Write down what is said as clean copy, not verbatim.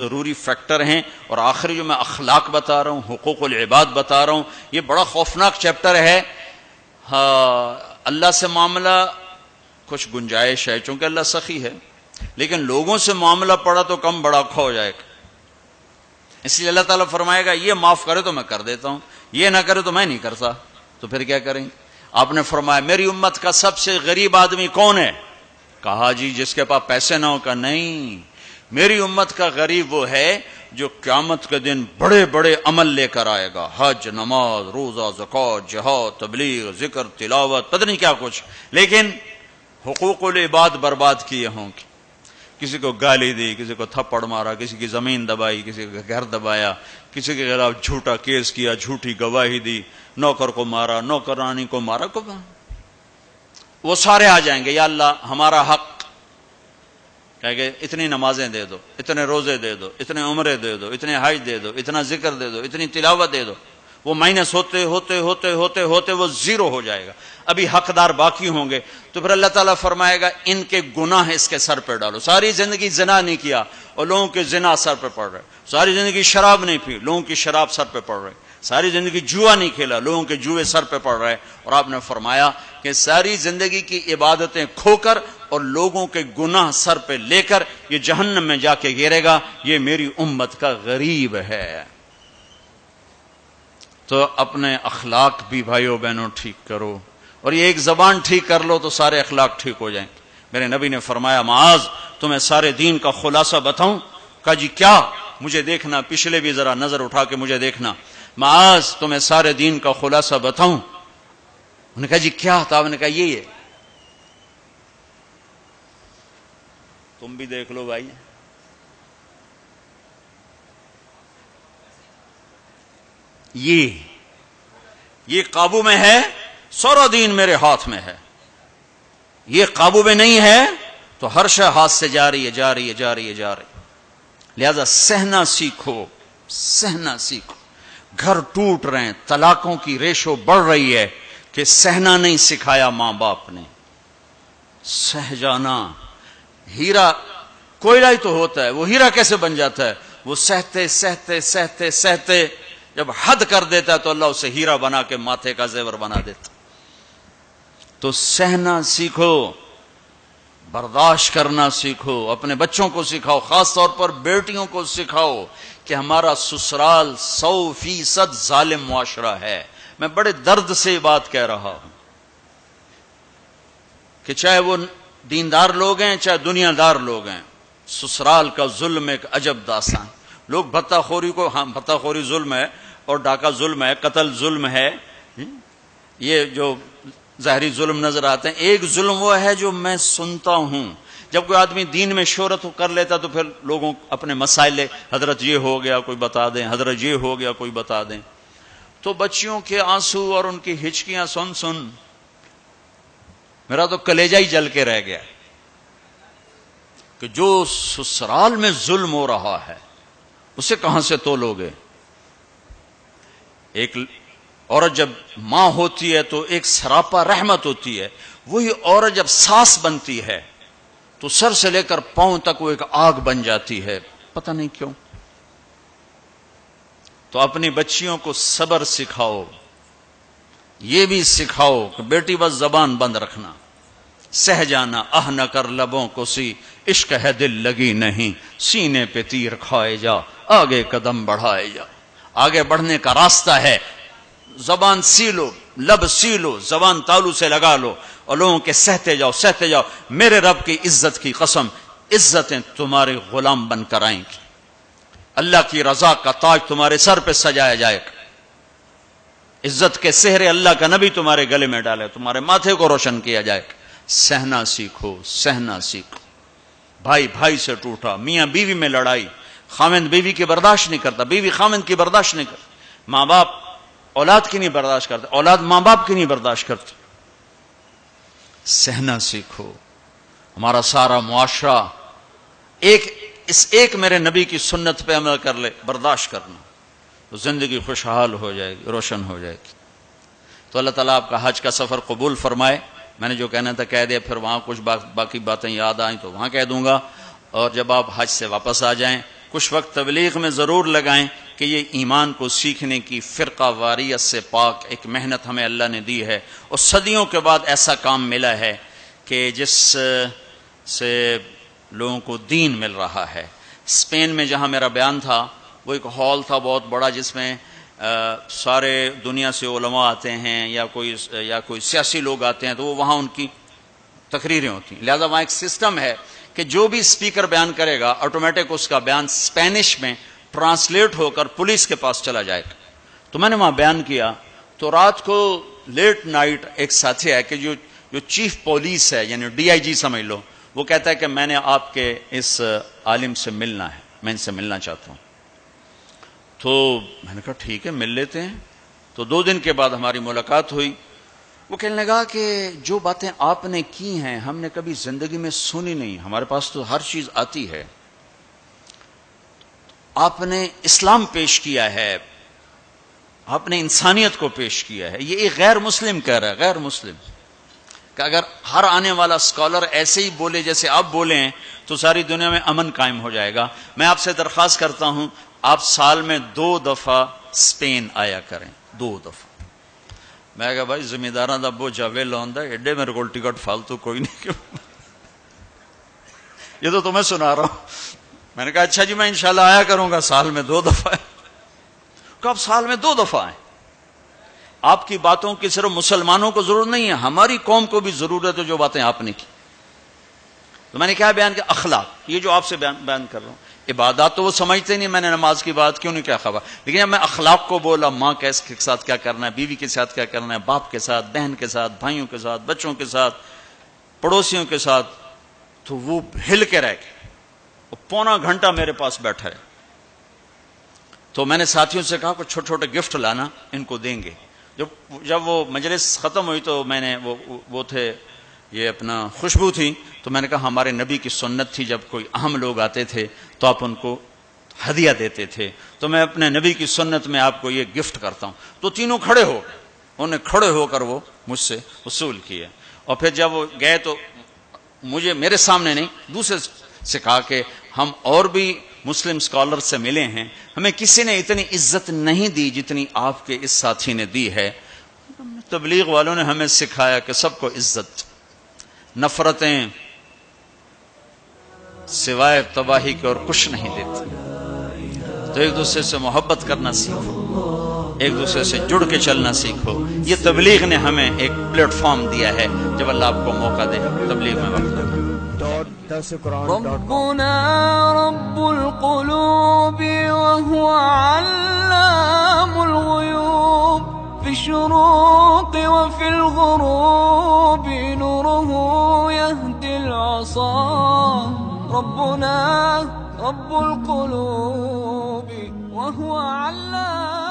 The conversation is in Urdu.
ضروری فیکٹر ہیں، اور آخری جو میں اخلاق بتا رہا ہوں، حقوق العباد بتا رہا ہوں، یہ بڑا خوفناک چیپٹر ہے۔ اللہ سے معاملہ کچھ گنجائش ہے چونکہ اللہ سخی ہے، لیکن لوگوں سے معاملہ پڑا تو کم بڑا کھو ہو جائے گا۔ اس لیے اللہ تعالیٰ فرمائے گا یہ معاف کرے تو میں کر دیتا ہوں، یہ نہ کرے تو میں نہیں کرتا، تو پھر کیا کریں؟ آپ نے فرمایا میری امت کا سب سے غریب آدمی کون ہے؟ کہا جی جس کے پاس پیسے نہ ہو۔ کا نہیں، میری امت کا غریب وہ ہے جو قیامت کے دن بڑے بڑے عمل لے کر آئے گا، حج، نماز، روزہ، زکوٰۃ، جہاد، تبلیغ، ذکر، تلاوت، پتہ نہیں کیا کچھ، لیکن حقوق العباد برباد کیے ہوں گے۔ کسی کو گالی دی، کسی کو تھپڑ مارا، کسی کی زمین دبائی، کسی کا گھر دبایا، کسی کے خلاف جھوٹا کیس کیا، جھوٹی گواہی دی، نوکر کو مارا، نوکرانی کو مارا، وہ سارے آ جائیں گے، یا اللہ ہمارا حق، کہہ کہ اتنی نمازیں دے دو، اتنے روزے دے دو، اتنے عمرے دے دو، اتنے حج دے دو، اتنا ذکر دے دو، اتنی تلاوت دے دو۔ وہ مائنس ہوتے ہوتے ہوتے ہوتے ہوتے وہ زیرو ہو جائے گا، ابھی حقدار باقی ہوں گے۔ تو پھر اللہ تعالیٰ فرمائے گا ان کے گناہ اس کے سر پہ ڈالو۔ ساری زندگی زنا نہیں کیا اور لوگوں کے زنا سر پہ پڑ رہے، ساری زندگی شراب نہیں پی، لوگوں کی شراب سر پہ پڑ رہے، ساری زندگی جوا نہیں کھیلا، لوگوں کے جوئے سر پہ پڑ رہے، اور آپ نے فرمایا کہ ساری زندگی کی عبادتیں کھو کر اور لوگوں کے گناہ سر پہ لے کر یہ جہنم میں جا کے گرے گا، یہ میری امت کا غریب ہے۔ تو اپنے اخلاق بھی بھائیو بہنوں ٹھیک کرو، اور یہ ایک زبان ٹھیک کر لو تو سارے اخلاق ٹھیک ہو جائیں۔ میرے نبی نے فرمایا معاذ تمہیں سارے دین کا خلاصہ بتاؤں؟ کہا جی کیا؟ مجھے دیکھنا، پچھلے بھی ذرا نظر اٹھا کے مجھے دیکھنا۔ معاذ تمہیں سارے دین کا خلاصہ بتاؤں؟ انہوں نے کہا جی کیا؟ تو آپ نے کہا یہ ہے، تم بھی دیکھ لو بھائی، یہ قابو میں ہے، سارا دین میرے ہاتھ میں ہے۔ یہ قابو میں نہیں ہے تو ہر شے ہاتھ سے جا رہی ہے، جا رہی ہے، جا رہی ہے، جا رہی ہے۔ لہذا سہنا سیکھو، سہنا سیکھو۔ گھر ٹوٹ رہے ہیں، طلاقوں کی ریشو بڑھ رہی ہے کہ سہنا نہیں سکھایا ماں باپ نے، سہ جانا۔ ہیرا کوئلہ ہی تو ہوتا ہے، وہ ہیرا کیسے بن جاتا ہے؟ وہ سہتے سہتے سہتے سہتے جب حد کر دیتا ہے تو اللہ اسے ہیرا بنا کے ماتھے کا زیور بنا دیتا۔ تو سہنا سیکھو، برداشت کرنا سیکھو، اپنے بچوں کو سکھاؤ، خاص طور پر بیٹیوں کو سکھاؤ کہ ہمارا سسرال 100% ظالم معاشرہ ہے۔ میں بڑے درد سے یہ بات کہہ رہا ہوں کہ چاہے وہ دیندار لوگ ہیں چاہے دنیا دار لوگ ہیں، سسرال کا ظلم ایک عجب داستان۔ لوگ بھتہ خوری کو، ہاں بھتہ خوری ظلم ہے اور ڈاکہ ظلم ہے، قتل ظلم ہے، یہ جو ظاہری ظلم نظر آتے ہیں۔ ایک ظلم وہ ہے جو میں سنتا ہوں، جب کوئی آدمی دین میں شہرت کر لیتا تو پھر لوگوں اپنے مسائل، حضرت یہ ہو گیا کوئی بتا دیں، حضرت یہ ہو گیا کوئی بتا دیں، تو بچیوں کے آنسو اور ان کی ہچکیاں سن سن میرا تو کلیجہ ہی جل کے رہ گیا کہ جو سسرال میں ظلم ہو رہا ہے اسے کہاں سے تولو گے؟ ایک عورت جب ماں ہوتی ہے تو ایک سراپا رحمت ہوتی ہے، وہی عورت جب ساس بنتی ہے تو سر سے لے کر پاؤں تک وہ ایک آگ بن جاتی ہے، پتہ نہیں کیوں۔ تو اپنی بچیوں کو صبر سکھاؤ، یہ بھی سکھاؤ کہ بیٹی بس زبان بند رکھنا، سہ جانا، نہ کر لبوں کو سی، عشق ہے دل لگی نہیں، سینے پہ تیر کھائے جا، آگے قدم بڑھائے جا۔ آگے بڑھنے کا راستہ ہے، زبان سی لو، لب سی لو، زبان تالو سے لگا لو اور لوگوں کے سہتے جاؤ، سہتے جاؤ۔ میرے رب کی عزت کی قسم، عزتیں تمہارے غلام بن کر آئیں گی، اللہ کی رضا کا تاج تمہارے سر پہ سجایا جائے گا، عزت کے سہرے اللہ کا نبی تمہارے گلے میں ڈالے، تمہارے ماتھے کو روشن کیا جائے گا۔ سہنا سیکھو، سہنا سیکھو۔ بھائی بھائی سے ٹوٹا، میاں بیوی میں لڑائی، خاوند بیوی کی برداشت نہیں کرتا، بیوی خاوند کی برداشت نہیں کرتا، ماں باپ اولاد کی نہیں برداشت کرتا، اولاد ماں باپ کی نہیں برداشت کرتی۔ سہنا سیکھو۔ ہمارا سارا معاشرہ اس ایک میرے نبی کی سنت پہ عمل کر لے، برداشت کرنا، تو زندگی خوشحال ہو جائے گی، روشن ہو جائے گی۔ تو اللہ تعالیٰ آپ کا حج کا سفر قبول فرمائے۔ میں نے جو کہنا تھا کہہ دیا، پھر وہاں کچھ باقی باتیں یاد آئیں تو وہاں کہہ دوں گا، اور جب آپ حج سے واپس آ جائیں کچھ وقت تبلیغ میں ضرور لگائیں کہ یہ ایمان کو سیکھنے کی فرقہ واریت سے پاک ایک محنت ہمیں اللہ نے دی ہے، اور صدیوں کے بعد ایسا کام ملا ہے کہ جس سے لوگوں کو دین مل رہا ہے۔ اسپین میں جہاں میرا بیان تھا وہ ایک ہال تھا بہت بڑا، جس میں سارے دنیا سے علماء آتے ہیں یا کوئی سیاسی لوگ آتے ہیں، تو وہ وہاں ان کی تقریریں ہوتی ہیں، لہذا وہاں ایک سسٹم ہے کہ جو بھی اسپیکر بیان کرے گا آٹومیٹک اس کا بیان اسپینش میں ٹرانسلیٹ ہو کر پولیس کے پاس چلا جائے گا۔ تو میں نے وہاں بیان کیا، تو رات کو لیٹ نائٹ ایک ساتھی ہے کہ جو چیف پولیس ہے، یعنی ڈی آئی جی سمجھ لو، وہ کہتا ہے کہ میں نے آپ کے اس عالم سے ملنا ہے، میں ان سے ملنا چاہتا ہوں۔ تو میں نے کہا ٹھیک ہے، مل لیتے ہیں۔ تو 2 دن کے بعد ہماری ملاقات ہوئی۔ وہ کہنے لگا کہ جو باتیں آپ نے کی ہیں ہم نے کبھی زندگی میں سنی نہیں، ہمارے پاس تو ہر چیز آتی ہے، آپ نے اسلام پیش کیا ہے، آپ نے انسانیت کو پیش کیا ہے۔ یہ ایک غیر مسلم کہہ رہا ہے، غیر مسلم، کہ اگر ہر آنے والا اسکالر ایسے ہی بولے جیسے آپ بولے ہیں تو ساری دنیا میں امن قائم ہو جائے گا۔ میں آپ سے درخواست کرتا ہوں آپ سال میں 2 دفعہ اسپین آیا کریں، 2 دفعہ۔ میں کہا بھائی ذمہ داراں دا بوجھ جاوے لوندا ایڈے میرے کو ٹکٹ فالتو کوئی نہیں، یہ تو تمہیں سنا رہا ہوں۔ میں نے کہا اچھا جی میں انشاءاللہ آیا کروں گا، سال میں 2 دفعہ۔ کہ آپ سال میں 2 دفعہ آئیں، آپ کی باتوں کی صرف مسلمانوں کو ضرورت نہیں ہے، ہماری قوم کو بھی ضرورت ہے جو باتیں آپ نے کی۔ تو میں نے کیا بیان کیا؟ اخلاق، یہ جو آپ سے بیان کر رہا ہوں۔ عبادات تو وہ سمجھتے نہیں، میں نے نماز کی بات کیوں نہیں کیا خبر، لیکن جب میں اخلاق کو بولا، ماں کے ساتھ کیا کرنا ہے، بیوی کے ساتھ کیا کرنا ہے، باپ کے ساتھ، بہن کے ساتھ، بھائیوں کے ساتھ، بچوں کے ساتھ، پڑوسیوں کے ساتھ، تو وہ ہل کے رہ گئے۔ وہ پونا گھنٹہ میرے پاس بیٹھا ہے۔ تو میں نے ساتھیوں سے کہا کہ چھوٹے چھوٹے گفٹ لانا، ان کو دیں گے۔ جب وہ مجلس ختم ہوئی تو میں نے وہ تھے یہ اپنا خوشبو تھی، تو میں نے کہا ہمارے نبی کی سنت تھی جب کوئی اہم لوگ آتے تھے تو آپ ان کو ہدیہ دیتے تھے، تو میں اپنے نبی کی سنت میں آپ کو یہ گفٹ کرتا ہوں۔ تو تینوں کھڑے ہو گئے، انہوں نے کھڑے ہو کر وہ مجھ سے وصول کیے۔ اور پھر جب وہ گئے تو میرے سامنے نہیں، دوسرے سے کہا کہ ہم اور بھی مسلم اسکالر سے ملے ہیں، ہمیں کسی نے اتنی عزت نہیں دی جتنی آپ کے اس ساتھی نے دی ہے۔ تبلیغ والوں نے ہمیں سکھایا کہ سب کو عزت، نفرتیں سوائے تباہی کے اور کچھ نہیں دیتی۔ تو ایک دوسرے سے محبت کرنا سیکھو، ایک دوسرے سے جڑ کے چلنا سیکھو۔ یہ تبلیغ نے ہمیں ایک پلیٹ فارم دیا ہے، جب اللہ آپ کو موقع دے تبلیغ میں وقت دے۔ ربنا رب القلوب وهو علام الغيوب في الشروق وفي الغروب نوره يهدي العصا ربنا رب القلوب وهو علام